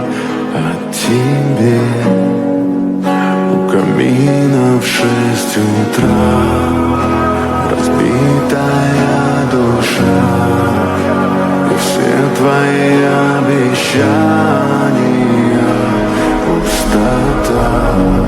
о тебе. У камина в 6 утра разбитая душа, и все твои обещания пустота.